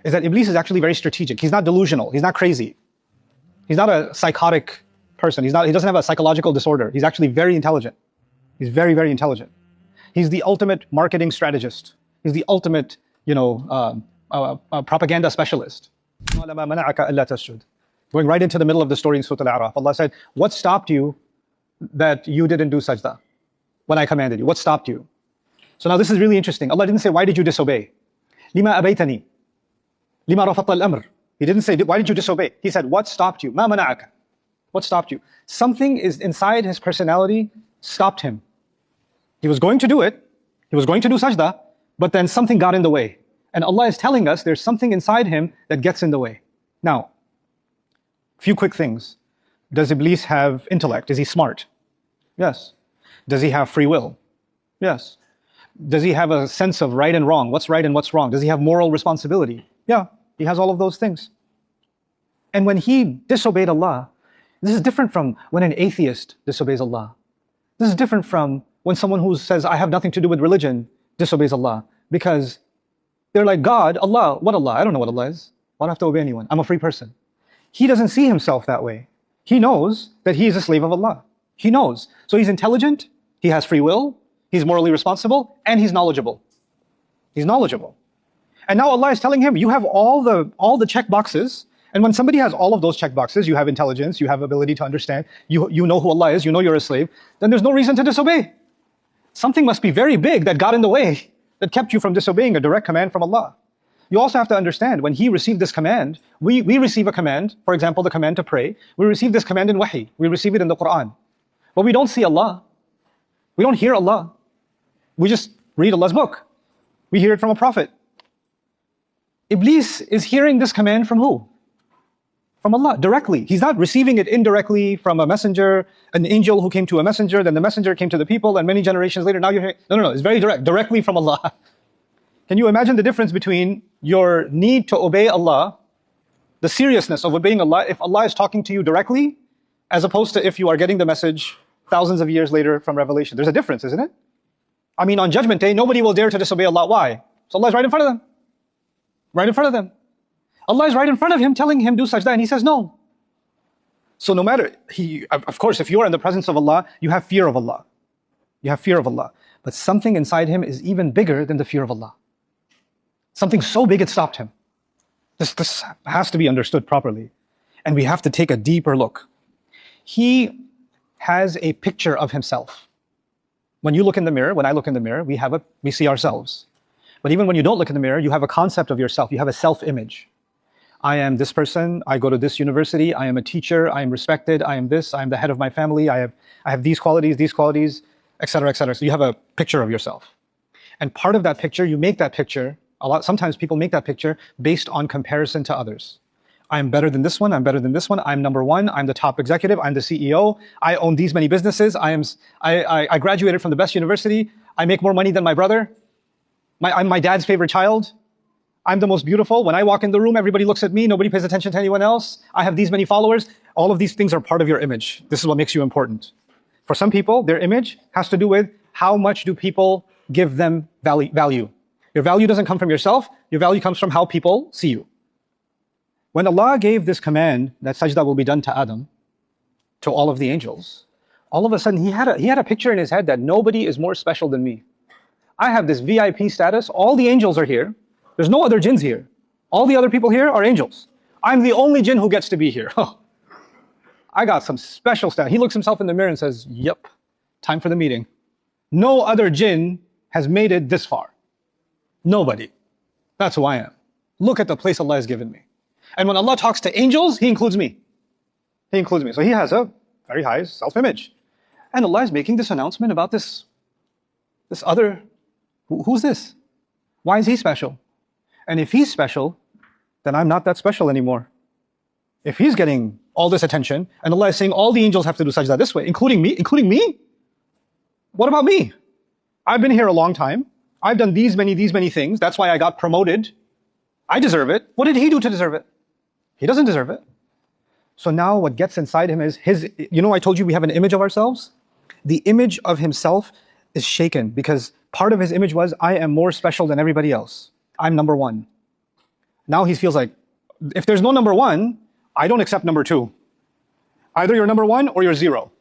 is that Iblees is actually very strategic. He's not delusional. He's not crazy. He's not a psychotic person. He doesn't have a psychological disorder. He's actually very intelligent. He's very, very intelligent. He's the ultimate marketing strategist. He's the ultimate, propaganda specialist. Going right into the middle of the story in Surah Al-A'raf, Allah said, what stopped you that you didn't do sajda when I commanded you? What stopped you? So now this is really interesting. Allah didn't say, why did you disobey? Lima abaytani. Lima rafatta al-amr. He didn't say, why did you disobey? He said, what stopped you? Ma mana'aka. What stopped you? Something is inside his personality stopped him. He was going to do it. He was going to do sajda, but then something got in the way. And Allah is telling us there's something inside him that gets in the way. Now, few quick things. Does Iblees have intellect? Is he smart? Yes. Does he have free will? Yes. Does he have a sense of right and wrong? What's right and what's wrong? Does he have moral responsibility? Yeah, he has all of those things. And when he disobeyed Allah, this is different from when an atheist disobeys Allah. This is different from when someone who says, I have nothing to do with religion, disobeys Allah. Because they're like, God, Allah, what Allah? I don't know what Allah is. Why do I have to obey anyone? I'm a free person. He doesn't see himself that way. He knows that he is a slave of Allah. He knows. So he's intelligent, he has free will, he's morally responsible, and he's knowledgeable. He's knowledgeable. And now Allah is telling him, you have all the check boxes. And when somebody has all of those check boxes, you have intelligence, you have ability to understand, you know who Allah is, you know you're a slave, then there's no reason to disobey. Something must be very big that got in the way, that kept you from disobeying a direct command from Allah. You also have to understand, when he received this command, we receive a command, for example, the command to pray. We receive this command in wahi. We receive it in the Quran. But we don't see Allah. We don't hear Allah. We just read Allah's book. We hear it from a prophet. Iblees is hearing this command from who? From Allah, directly. He's not receiving it indirectly from a messenger, an angel who came to a messenger, then the messenger came to the people, and many generations later, now you're hearing... No, it's very direct, directly from Allah. Can you imagine the difference between your need to obey Allah, the seriousness of obeying Allah, if Allah is talking to you directly, as opposed to if you are getting the message thousands of years later from Revelation? There's a difference, isn't it? I mean, on Judgment Day, nobody will dare to disobey Allah. Why? So Allah is right in front of them. Right in front of them. Allah is right in front of him, telling him do sajda, and he says no. So no matter, of course, if you are in the presence of Allah, you have fear of Allah. You have fear of Allah. But something inside him is even bigger than the fear of Allah. Something so big it stopped him. This has to be understood properly. And we have to take a deeper look. He has a picture of himself. When you look in the mirror, when I look in the mirror, we see ourselves. But even when you don't look in the mirror, you have a concept of yourself. You have a self-image. I am this person, I go to this university, I am a teacher, I am respected, I am this, I am the head of my family, I have these qualities, etc., etc. So you have a picture of yourself. And part of that picture, you make that picture, sometimes people make that picture based on comparison to others. I am better than this one, I'm better than this one, I'm number one, I'm the top executive, I'm the CEO, I own these many businesses, I graduated from the best university, I make more money than my brother, I'm my dad's favorite child, I'm the most beautiful. When I walk in the room, everybody looks at me, nobody pays attention to anyone else. I have these many followers. All of these things are part of your image. This is what makes you important. For some people, their image has to do with how much do people give them value. Your value doesn't come from yourself, your value comes from how people see you. When Allah gave this command that sajda will be done to Adam, to all of the angels, all of a sudden he had a picture in his head that nobody is more special than me. I have this VIP status, all the angels are here. There's no other jinns here. All the other people here are angels. I'm the only jinn who gets to be here. I got some special stuff. He looks himself in the mirror and says, yep, time for the meeting. No other jinn has made it this far. Nobody. That's who I am. Look at the place Allah has given me. And when Allah talks to angels, He includes me. He includes me. So He has a very high self-image. And Allah is making this announcement about this other, who's this? Why is he special? And if he's special, then I'm not that special anymore. If he's getting all this attention, and Allah is saying all the angels have to do sajda this way, including me? What about me? I've been here a long time. I've done these many things. That's why I got promoted. I deserve it. What did he do to deserve it? He doesn't deserve it. So now what gets inside him is I told you we have an image of ourselves? The image of himself is shaken because part of his image was, I am more special than everybody else. I'm number one. Now he feels like, if there's no number one, I don't accept number two. Either you're number one or you're zero.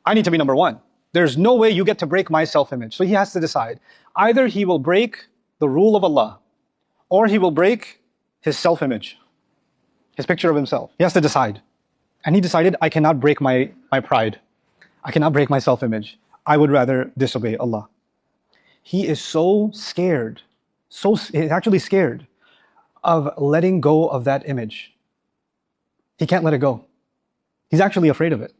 I need to be number one. There's no way you get to break my self-image. So he has to decide. Either he will break the rule of Allah, or he will break his self-image, his picture of himself. He has to decide. And he decided, I cannot break my pride. I cannot break my self-image. I would rather disobey Allah. He is so scared, he's actually scared of letting go of that image. He can't let it go. He's actually afraid of it.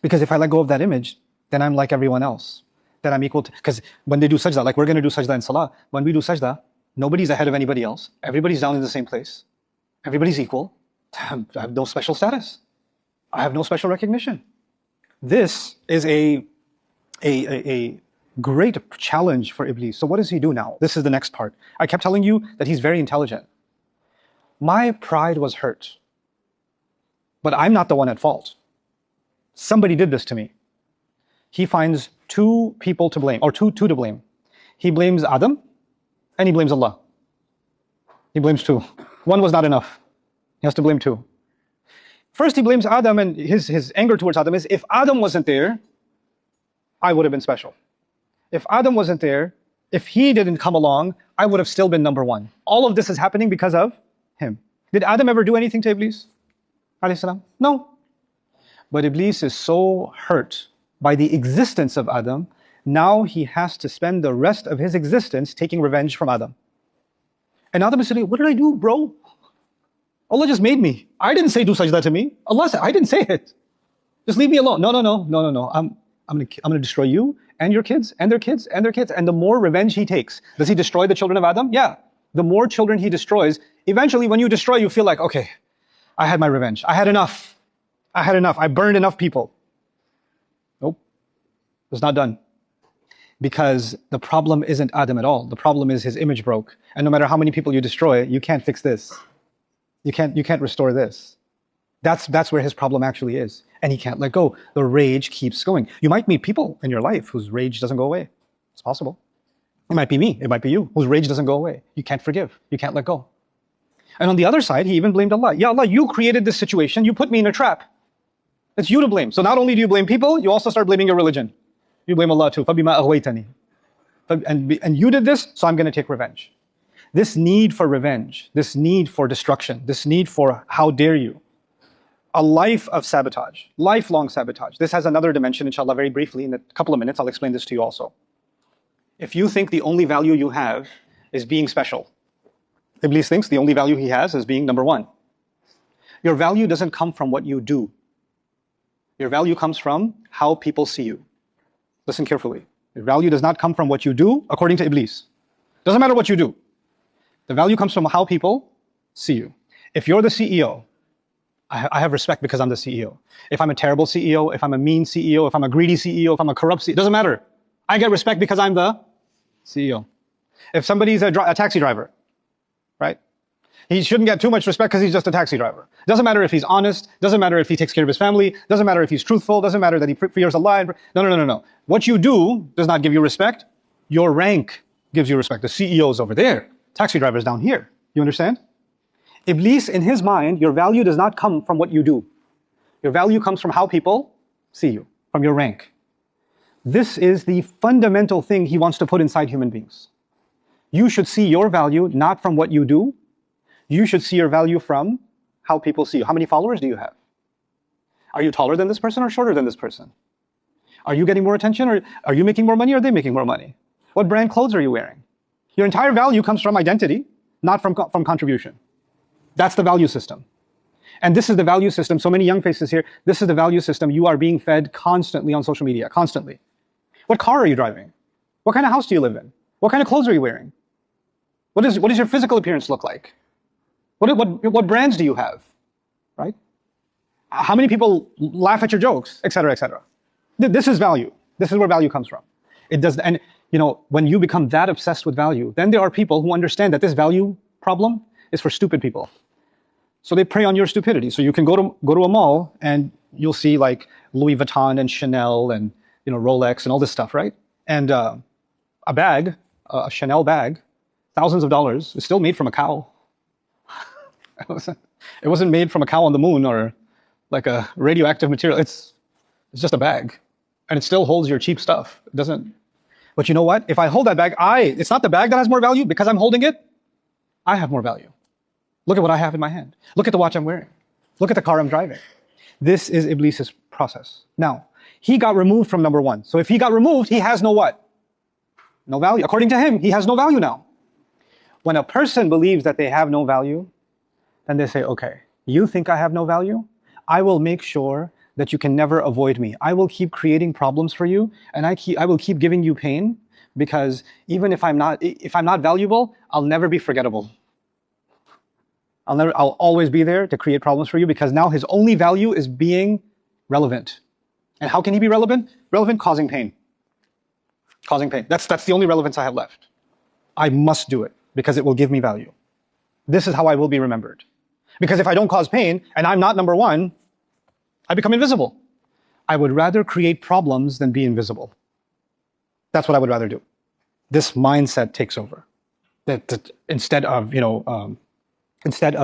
Because if I let go of that image, then I'm like everyone else. That I'm equal to, because when they do sajda, like we're going to do sajda in salah, when we do sajda, nobody's ahead of anybody else. Everybody's down in the same place. Everybody's equal. I have no special status. I have no special recognition. This is a great challenge for Iblees. So what does he do now? This is the next part. I kept telling you that he's very intelligent. My pride was hurt. But I'm not the one at fault. Somebody did this to me. He finds two people to blame, or two to blame. He blames Adam, and he blames Allah. He blames two. One was not enough. He has to blame two. First he blames Adam, and his anger towards Adam is, if Adam wasn't there, I would have been special. If Adam wasn't there, if he didn't come along, I would have still been number one. All of this is happening because of him. Did Adam ever do anything to Iblees? No. But Iblees is so hurt by the existence of Adam, now he has to spend the rest of his existence taking revenge from Adam. And Adam is saying, what did I do, bro? Allah just made me. I didn't say do sajda to me. Allah said, I didn't say it. Just leave me alone. No. I'm going to destroy you and your kids and their kids and their kids. And the more revenge he takes, does he destroy the children of Adam? Yeah. The more children he destroys, eventually when you destroy, you feel like, okay, I had my revenge. I had enough. I burned enough people. Nope. It's not done. Because the problem isn't Adam at all. The problem is his image broke. And no matter how many people you destroy, you can't fix this. You can't restore this. That's where his problem actually is. And he can't let go. The rage keeps going. You might meet people in your life whose rage doesn't go away. It's possible. It might be me. It might be you, whose rage doesn't go away. You can't forgive. You can't let go. And on the other side, he even blamed Allah. Ya Allah, you created this situation. You put me in a trap. It's you to blame. So not only do you blame people, you also start blaming your religion. You blame Allah too. فَبِمَا أَغْوَيْتَنِي. And you did this, so I'm going to take revenge. This need for revenge, this need for destruction, this need for how dare you, a life of sabotage, lifelong sabotage. This has another dimension, inshallah, very briefly. In a couple of minutes, I'll explain this to you also. If you think the only value you have is being special, Iblees thinks the only value he has is being number one. Your value doesn't come from what you do. Your value comes from how people see you. Listen carefully. Your value does not come from what you do, according to Iblees. Doesn't matter what you do. The value comes from how people see you. If you're the CEO, I have respect because I'm the CEO. If I'm a terrible CEO, if I'm a mean CEO, if I'm a greedy CEO, if I'm a corrupt CEO, doesn't matter. I get respect because I'm the CEO. If somebody's a taxi driver, right? He shouldn't get too much respect because he's just a taxi driver. Doesn't matter if he's honest, doesn't matter if he takes care of his family, doesn't matter if he's truthful, doesn't matter that he fears Allah. No. What you do does not give you respect. Your rank gives you respect. The CEO is over there. Taxi driver is down here. You understand? Iblees, in his mind, your value does not come from what you do. Your value comes from how people see you, from your rank. This is the fundamental thing he wants to put inside human beings. You should see your value not from what you do. You should see your value from how people see you. How many followers do you have? Are you taller than this person or shorter than this person? Are you getting more attention, or are you making more money, or are they making more money? What brand clothes are you wearing? Your entire value comes from identity, not from contribution. That's the value system. And this is the value system. So many young faces here, this is the value system you are being fed constantly on social media, constantly. What car are you driving? What kind of house do you live in? What kind of clothes are you wearing? What does your physical appearance look like? What brands do you have, right? How many people laugh at your jokes, etc., etc. This is value. This is where value comes from. It does, and when you become that obsessed with value, then there are people who understand that this value problem is for stupid people. So they prey on your stupidity. So you can go to a mall and you'll see like Louis Vuitton and Chanel and Rolex and all this stuff, right? And a Chanel bag, thousands of dollars, is still made from a cow. It wasn't made from a cow on the moon or like a radioactive material. It's just a bag, and it still holds your cheap stuff. It doesn't. But you know what? If I hold that bag, it's not the bag that has more value. Because I'm holding it, I have more value. Look at what I have in my hand. Look at the watch I'm wearing. Look at the car I'm driving. This is Iblees' process. Now, he got removed from number one. So if he got removed, he has no what? No value. According to him, he has no value now. When a person believes that they have no value, then they say, okay, you think I have no value? I will make sure that you can never avoid me. I will keep creating problems for you, and I will keep giving you pain, because even if I'm not valuable, I'll never be forgettable. I'll always be there to create problems for you, because now his only value is being relevant. And how can he be relevant? Relevant, causing pain. Causing pain. That's the only relevance I have left. I must do it because it will give me value. This is how I will be remembered. Because if I don't cause pain and I'm not number one, I become invisible. I would rather create problems than be invisible. That's what I would rather do. This mindset takes over. That instead of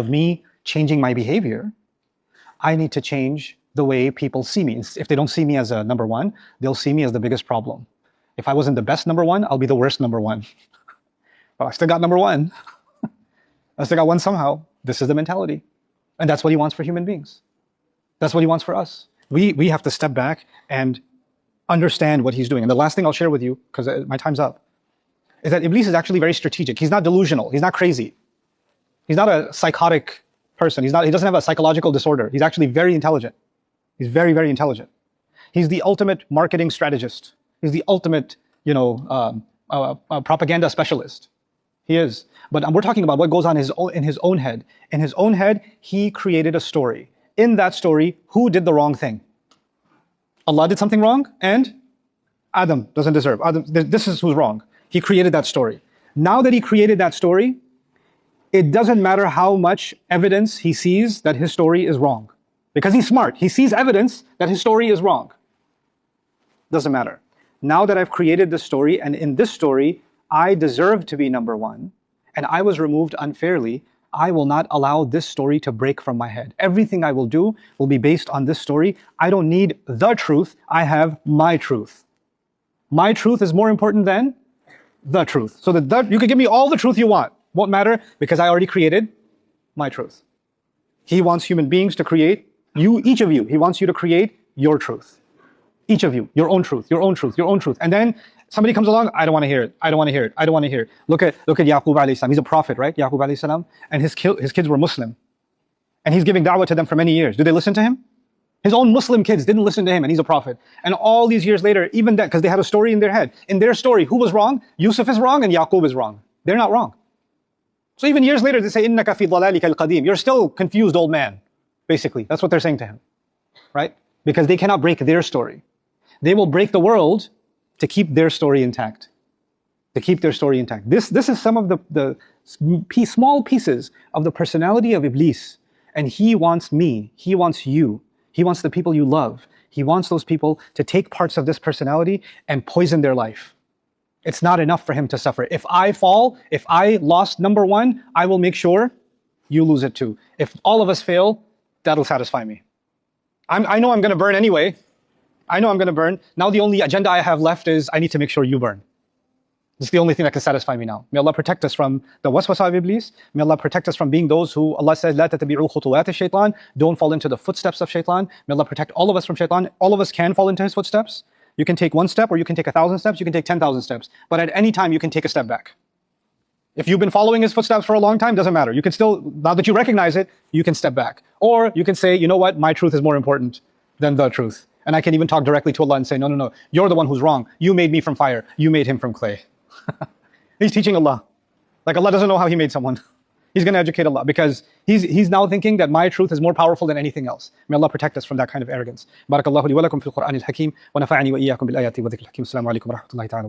me changing my behavior, I need to change the way people see me. If they don't see me as a number one, they'll see me as the biggest problem. If I wasn't the best number one, I'll be the worst number one. But I still got number one. I still got one somehow. This is the mentality. And that's what he wants for human beings. That's what he wants for us. We have to step back and understand what he's doing. And the last thing I'll share with you, because my time's up, is that Iblees is actually very strategic. He's not delusional. He's not crazy. He's not a psychotic person. He doesn't have a psychological disorder. He's actually very intelligent. He's very, very intelligent. He's the ultimate marketing strategist. He's the ultimate, propaganda specialist. He is. But we're talking about what goes on in his own head. In his own head, he created a story. In that story, who did the wrong thing? Allah did something wrong, and Adam doesn't deserve. This is who's wrong. He created that story. Now that he created that story, it doesn't matter how much evidence he sees that his story is wrong. Because he's smart. He sees evidence that his story is wrong. Doesn't matter. Now that I've created this story, and in this story, I deserve to be number one, and I was removed unfairly, I will not allow this story to break from my head. Everything I will do will be based on this story. I don't need the truth. I have my truth. My truth is more important than the truth. So you can give me all the truth you want. Won't matter, because I already created my truth. He wants human beings to create, each of you, he wants you to create your truth. Each of you, your own truth, your own truth, your own truth. And then somebody comes along, I don't want to hear it, I don't want to hear it, I don't want to hear it. Look at Yaqub alayhi salam. He's a prophet, right? Yaqub alayhi salam. And his kids were Muslim. And he's giving da'wah to them for many years. Do they listen to him? His own Muslim kids didn't listen to him, and he's a prophet. And all these years later, even that, because they had a story in their head. In their story, who was wrong? Yusuf is wrong and Yaqub is wrong. They're not wrong. So even years later, they say, إِنَّكَ فِي ضَلَالِكَ الْقَدِيمِ. You're still confused, old man. Basically, that's what they're saying to him. Right? Because they cannot break their story. They will break the world to keep their story intact. To keep their story intact. This is some of the small pieces of the personality of Iblees. And he wants me. He wants you. He wants the people you love. He wants those people to take parts of this personality and poison their life. It's not enough for him to suffer. If I fall, if I lost number one, I will make sure you lose it too. If all of us fail, that'll satisfy me. I know I'm going to burn anyway. I know I'm going to burn. Now the only agenda I have left is I need to make sure you burn. This is the only thing that can satisfy me now. May Allah protect us from the waswasa of Iblees. May Allah protect us from being those who Allah says, لا تتبعوا خطوات الشيطان. Don't fall into the footsteps of shaitan. May Allah protect all of us from shaitan. All of us can fall into his footsteps. You can take one step, or you can take 1,000 steps, you can take 10,000 steps. But at any time, you can take a step back. If you've been following his footsteps for a long time, doesn't matter. You can still, now that you recognize it, you can step back. Or you can say, you know what, my truth is more important than the truth. And I can even talk directly to Allah and say, no, you're the one who's wrong. You made me from fire. You made him from clay. He's teaching Allah. Like Allah doesn't know how he made someone. He's going to educate Allah, because he's now thinking that my truth is more powerful than anything else. May Allah protect us from that kind of arrogance. Barakallahu li wa lakum fil Qur'anil Hakim wa nafa'ani wa iyyakum bil ayati wa dhikril hakim. Assalamu alaikum wa rahmatullahi ta'ala.